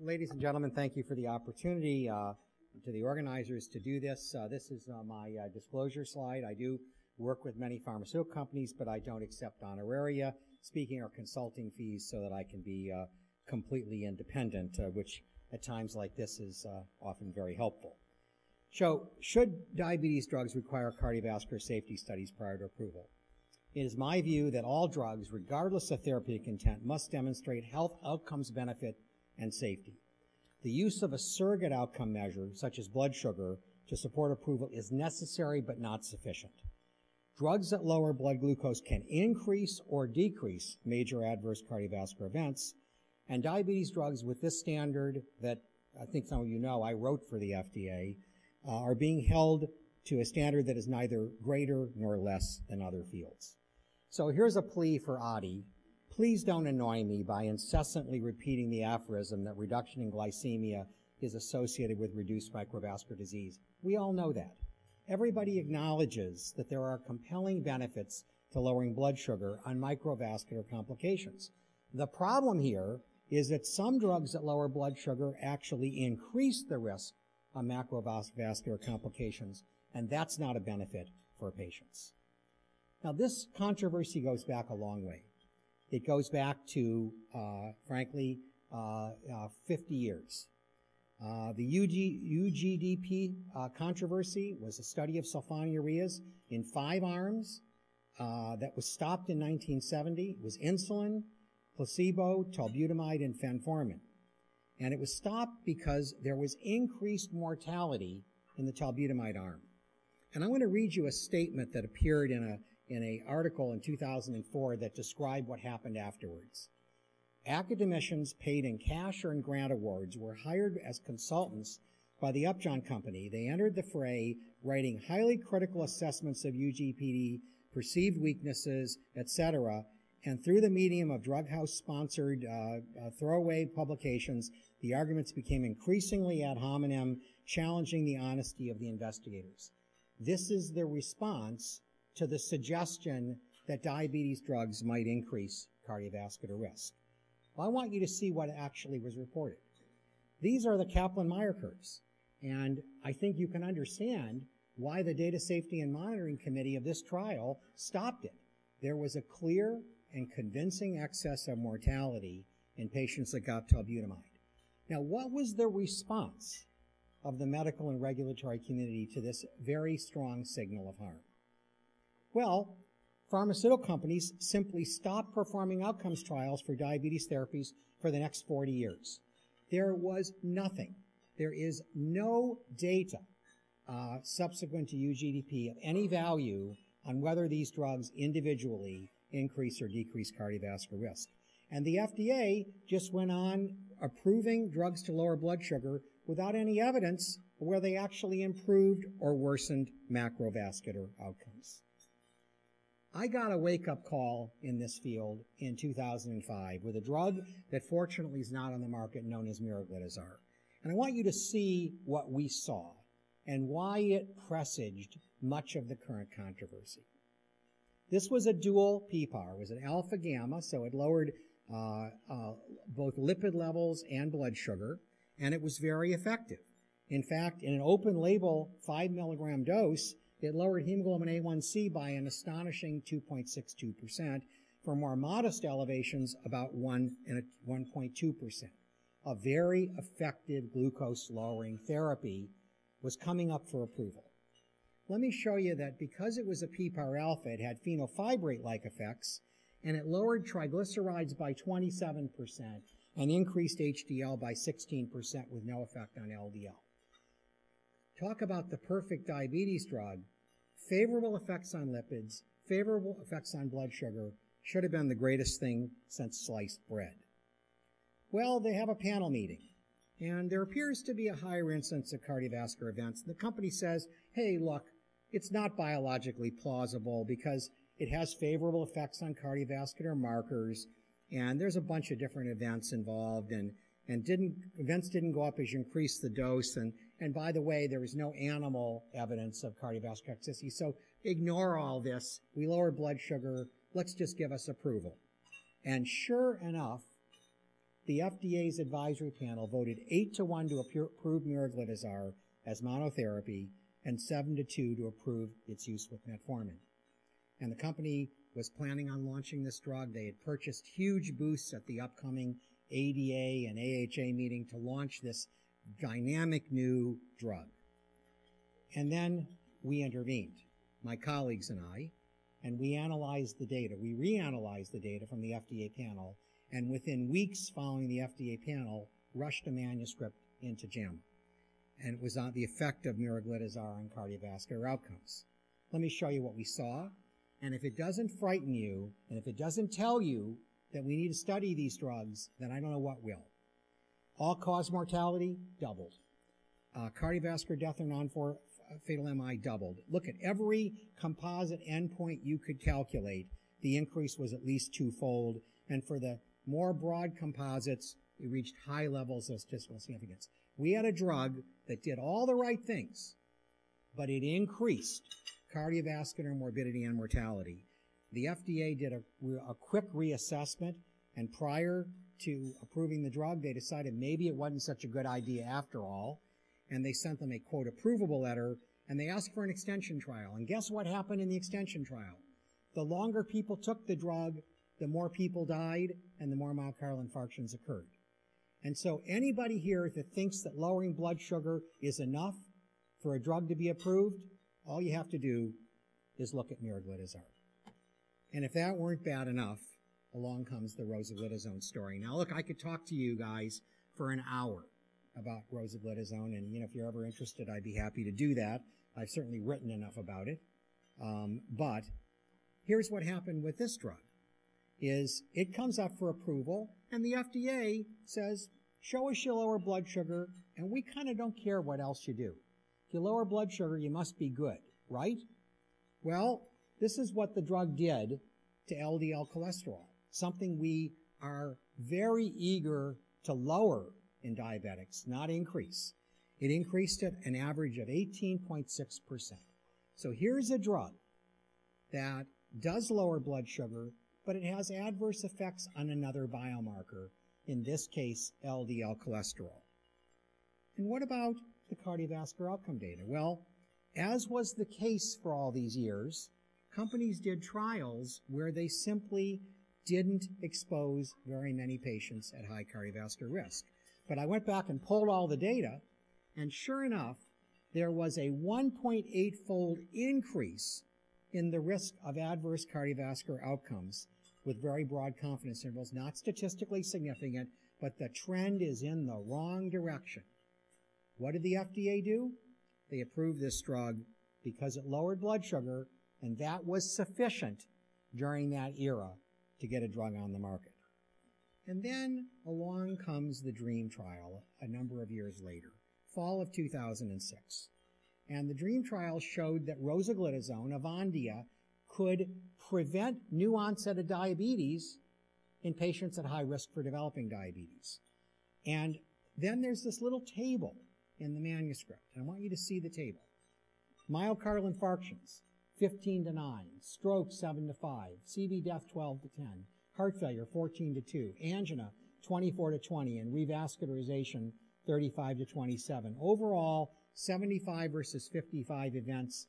Ladies and gentlemen, thank you for the opportunity to the organizers to do this. This is my disclosure slide. I do work with many pharmaceutical companies, but I don't accept honoraria, speaking or consulting fees, so that I can be completely independent, which at times like this is often very helpful. So, should diabetes drugs require cardiovascular safety studies prior to approval? It is my view that all drugs, regardless of therapeutic intent, must demonstrate health outcomes benefit and safety. The use of a surrogate outcome measure, such as blood sugar, to support approval is necessary but not sufficient. Drugs that lower blood glucose can increase or decrease major adverse cardiovascular events, and diabetes drugs with this standard that I think some of you know I wrote for the FDA are being held to a standard that is neither greater nor less than other fields. So here's a plea for Adi. Please don't annoy me by incessantly repeating the aphorism that reduction in glycemia is associated with reduced microvascular disease. We all know that. Everybody acknowledges that there are compelling benefits to lowering blood sugar on microvascular complications. The problem here is that some drugs that lower blood sugar actually increase the risk of macrovascular complications, and that's not a benefit for patients. Now, this controversy goes back a long way. It goes back to, frankly, 50 years. The UGDP controversy was a study of sulfonylureas in 5 arms that was stopped in 1970. It was insulin, placebo, tolbutamide, and fenformin. And it was stopped because there was increased mortality in the tolbutamide arm. And I'm going to read you a statement that appeared in an article in 2004 that described what happened afterwards. Academicians paid in cash or in grant awards were hired as consultants by the Upjohn Company. They entered the fray, writing highly critical assessments of UGPD, perceived weaknesses, etc., and through the medium of drug house-sponsored throwaway publications, the arguments became increasingly ad hominem, challenging the honesty of the investigators. This is the response to the suggestion that diabetes drugs might increase cardiovascular risk. Well, I want you to see what actually was reported. These are the Kaplan-Meier curves, and I think you can understand why the Data Safety and Monitoring Committee of this trial stopped it. There was a clear and convincing excess of mortality in patients that got tolbutamide. Now, what was the response of the medical and regulatory community to this very strong signal of harm? Well, pharmaceutical companies simply stopped performing outcomes trials for diabetes therapies for the next 40 years. There was nothing. There is no data subsequent to UGDP of any value on whether these drugs individually increase or decrease cardiovascular risk. And the FDA just went on approving drugs to lower blood sugar without any evidence of where they actually improved or worsened macrovascular outcomes. I got a wake-up call in this field in 2005 with a drug that fortunately is not on the market known as Pioglitazone. And I want you to see what we saw and why it presaged much of the current controversy. This was a dual PPAR. It was an alpha-gamma, so it lowered both lipid levels and blood sugar, and it was very effective. In fact, in an open-label 5 milligram dose, it lowered hemoglobin A1C by an astonishing 2.62%, for more modest elevations about 1.2%. A very effective glucose-lowering therapy was coming up for approval. Let me show you that because it was a PPAR alpha, it had fenofibrate-like effects, and it lowered triglycerides by 27% and increased HDL by 16% with no effect on LDL. Talk about the perfect diabetes drug. Favorable effects on lipids, favorable effects on blood sugar, should have been the greatest thing since sliced bread. Well, they have a panel meeting, and there appears to be a higher incidence of cardiovascular events. The company says, hey, look, it's not biologically plausible because it has favorable effects on cardiovascular markers, and there's a bunch of different events involved, and events didn't go up as you increase the dose, and by the way, there was no animal evidence of cardiovascular toxicity, so ignore all this. We lower blood sugar. Let's just give us approval. And sure enough, the FDA's advisory panel voted 8-1 to approve Pioglitazone as monotherapy and 7-2 to approve its use with metformin. And the company was planning on launching this drug. They had purchased huge booths at the upcoming ADA and AHA meeting to launch this dynamic new drug. And then we intervened, my colleagues and I, and we analyzed the data. We reanalyzed the data from the FDA panel, and within weeks following the FDA panel, rushed a manuscript into JAMA. And it was on the effect of Pioglitazone on cardiovascular outcomes. Let me show you what we saw, and if it doesn't frighten you, and if it doesn't tell you that we need to study these drugs, then I don't know what will. All-cause mortality, doubled. Cardiovascular death or non-fatal MI, doubled. Look at every composite endpoint you could calculate. The increase was at least twofold, and for the more broad composites, it reached high levels of statistical significance. We had a drug that did all the right things, but it increased cardiovascular morbidity and mortality. The FDA did a quick reassessment, and prior to approving the drug, they decided maybe it wasn't such a good idea after all, and they sent them a, quote, approvable letter, and they asked for an extension trial. And guess what happened in the extension trial? The longer people took the drug, the more people died, and the more myocardial infarctions occurred. And so anybody here that thinks that lowering blood sugar is enough for a drug to be approved, all you have to do is look at Pioglitazone. And if that weren't bad enough, along comes the Rosiglitazone story. Now look, I could talk to you guys for an hour about Rosiglitazone, and if you're ever interested, I'd be happy to do that. I've certainly written enough about it. But here's what happened with this drug, is it comes up for approval, and the FDA says, show us your lower blood sugar, and we kind of don't care what else you do. If you lower blood sugar, you must be good, right? Well, this is what the drug did to LDL cholesterol, something we are very eager to lower in diabetics, not increase. It increased at an average of 18.6%. So here's a drug that does lower blood sugar, but it has adverse effects on another biomarker, in this case, LDL cholesterol. And what about the cardiovascular outcome data? Well, as was the case for all these years, companies did trials where they simply didn't expose very many patients at high cardiovascular risk. But I went back and pulled all the data, and sure enough, there was a 1.8-fold increase in the risk of adverse cardiovascular outcomes with very broad confidence intervals, not statistically significant, but the trend is in the wrong direction. What did the FDA do? They approved this drug because it lowered blood sugar, and that was sufficient during that era to get a drug on the market. And then along comes the DREAM trial a number of years later, fall of 2006. And the DREAM trial showed that Rosiglitazone, Avandia, could prevent new onset of diabetes in patients at high risk for developing diabetes. And then there's this little table in the manuscript, and I want you to see the table. Myocardial infarctions, 15 to 9, stroke 7 to 5, CV death 12 to 10, heart failure 14 to 2, angina 24 to 20, and revascularization 35 to 27. Overall, 75 versus 55 events,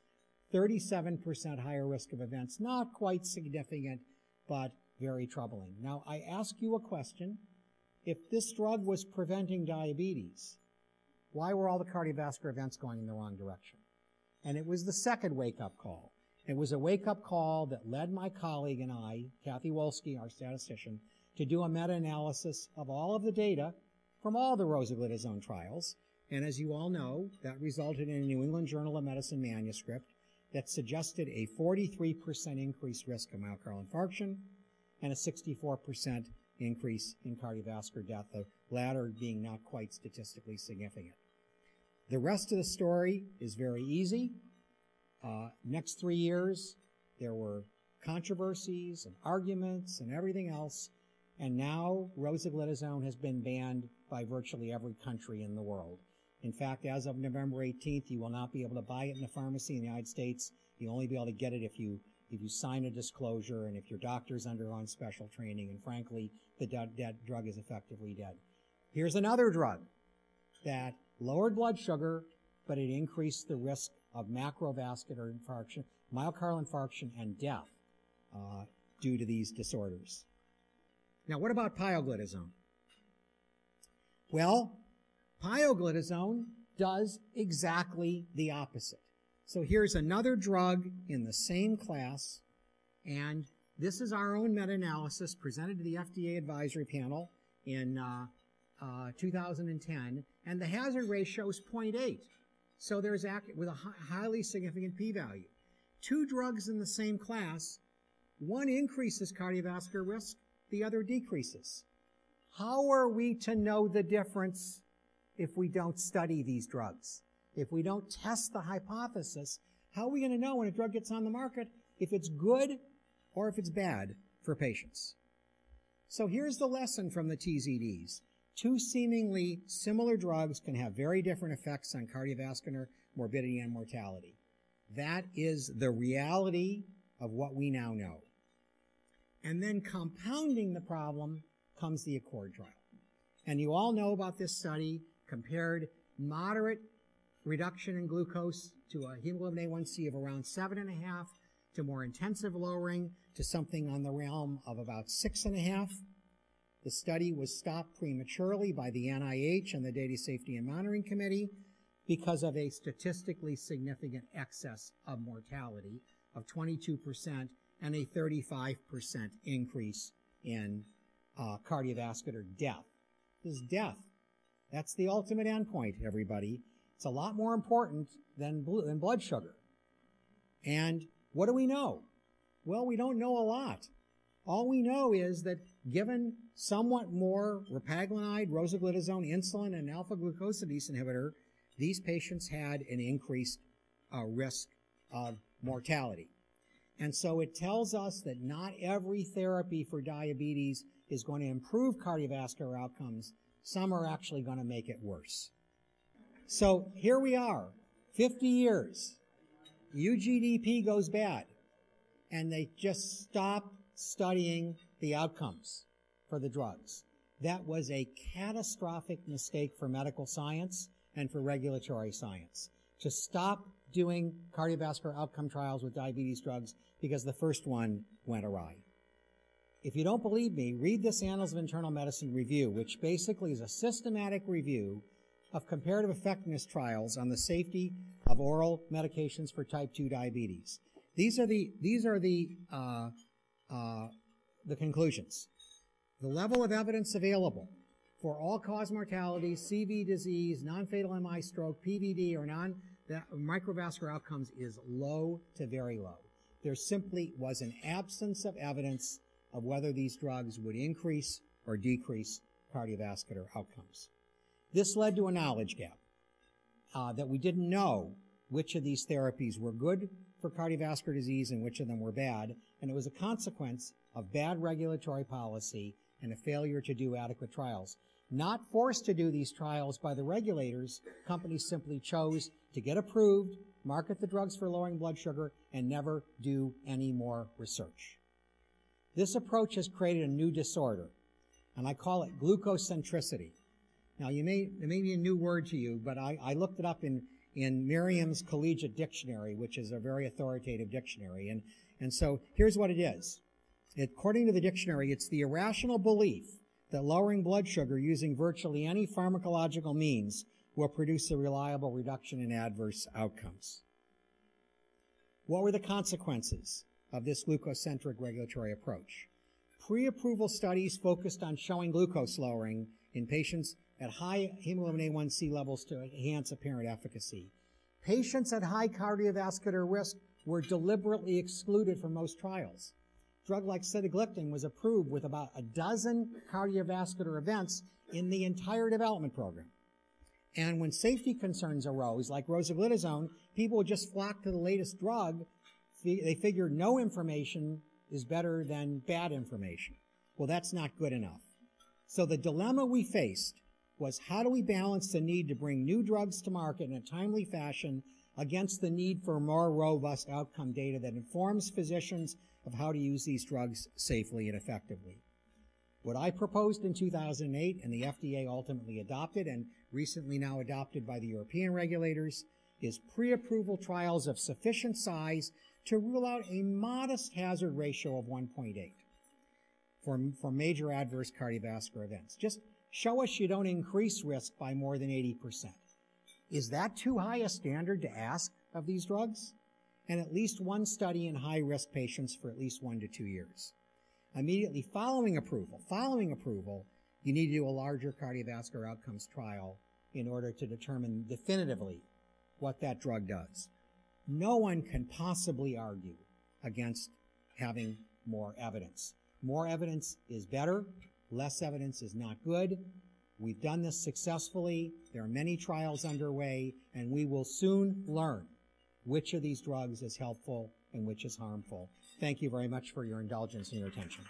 37% higher risk of events, not quite significant, but very troubling. Now, I ask you a question. If this drug was preventing diabetes, why were all the cardiovascular events going in the wrong direction? And it was the second wake-up call. It was a wake-up call that led my colleague and I, Kathy Wolski, our statistician, to do a meta-analysis of all of the data from all the Rosiglitazone trials. And as you all know, that resulted in a New England Journal of Medicine manuscript that suggested a 43% increased risk of myocardial infarction and a 64% increase in cardiovascular death, the latter being not quite statistically significant. The rest of the story is very easy. Next 3 years, there were controversies and arguments and everything else, and now Rosiglitazone has been banned by virtually every country in the world. In fact, as of November 18th, you will not be able to buy it in a pharmacy in the United States. You'll only be able to get it if you if you sign a disclosure, and if your doctor's undergone special training, and frankly, that drug is effectively dead. Here's another drug that lowered blood sugar, but it increased the risk of macrovascular infarction, myocardial infarction, and death due to these disorders. Now, what about pioglitazone? Well, pioglitazone does exactly the opposite. So here's another drug in the same class, and this is our own meta-analysis presented to the FDA advisory panel in 2010, and the hazard ratio is 0.8. So there's with a highly significant p-value. Two drugs in the same class, one increases cardiovascular risk, the other decreases. How are we to know the difference if we don't study these drugs? If we don't test the hypothesis, how are we going to know when a drug gets on the market if it's good or if it's bad for patients? So here's the lesson from the TZDs. Two seemingly similar drugs can have very different effects on cardiovascular morbidity and mortality. That is the reality of what we now know. And then compounding the problem comes the ACCORD trial. And you all know about this study, compared moderate reduction in glucose to a hemoglobin A1C of around 7.5 to more intensive lowering to something on the realm of about 6.5. The study was stopped prematurely by the NIH and the Data Safety and Monitoring Committee because of a statistically significant excess of mortality of 22% and a 35% increase in cardiovascular death. This is death. That's the ultimate endpoint, everybody. It's a lot more important than blood sugar. And what do we know? Well, we don't know a lot. All we know is that given somewhat more repaglinide, rosiglitazone, insulin, and alpha-glucosidase inhibitor, these patients had an increased risk of mortality. And so it tells us that not every therapy for diabetes is going to improve cardiovascular outcomes. Some are actually going to make it worse. So here we are, 50 years. UGDP goes bad, and they just stop studying the outcomes for the drugs. That was a catastrophic mistake for medical science and for regulatory science, to stop doing cardiovascular outcome trials with diabetes drugs because the first one went awry. If you don't believe me, read this Annals of Internal Medicine review, which basically is a systematic review of comparative effectiveness trials on the safety of oral medications for type 2 diabetes. These are the conclusions. The level of evidence available for all-cause mortality, CV disease, non-fatal MI stroke, PVD, or microvascular outcomes is low to very low. There simply was an absence of evidence of whether these drugs would increase or decrease cardiovascular outcomes. This led to a knowledge gap, that we didn't know which of these therapies were good for cardiovascular disease and which of them were bad, and it was a consequence of bad regulatory policy and a failure to do adequate trials. Not forced to do these trials by the regulators, companies simply chose to get approved, market the drugs for lowering blood sugar, and never do any more research. This approach has created a new disorder, and I call it glucocentricity. Now, it may be a new word to you, but I looked it up in Merriam's Collegiate Dictionary, which is a very authoritative dictionary. And so here's what it is. According to the dictionary, it's the irrational belief that lowering blood sugar using virtually any pharmacological means will produce a reliable reduction in adverse outcomes. What were the consequences of this glucocentric regulatory approach? Pre-approval studies focused on showing glucose lowering in patients at high hemoglobin A1C levels to enhance apparent efficacy. Patients at high cardiovascular risk were deliberately excluded from most trials. Drug like sitagliptin was approved with about a dozen cardiovascular events in the entire development program. And when safety concerns arose, like rosiglitazone, people would just flock to the latest drug. They figured no information is better than bad information. Well, that's not good enough. So the dilemma we faced was, how do we balance the need to bring new drugs to market in a timely fashion against the need for more robust outcome data that informs physicians of how to use these drugs safely and effectively. What I proposed in 2008 and the FDA ultimately adopted and recently now adopted by the European regulators is pre-approval trials of sufficient size to rule out a modest hazard ratio of 1.8 for major adverse cardiovascular events. Just show us you don't increase risk by more than 80%. Is that too high a standard to ask of these drugs? And at least one study in high-risk patients for at least 1 to 2 years. Immediately following approval, you need to do a larger cardiovascular outcomes trial in order to determine definitively what that drug does. No one can possibly argue against having more evidence. More evidence is better. Less evidence is not good. We've done this successfully. There are many trials underway, and we will soon learn which of these drugs is helpful and which is harmful. Thank you very much for your indulgence and your attention.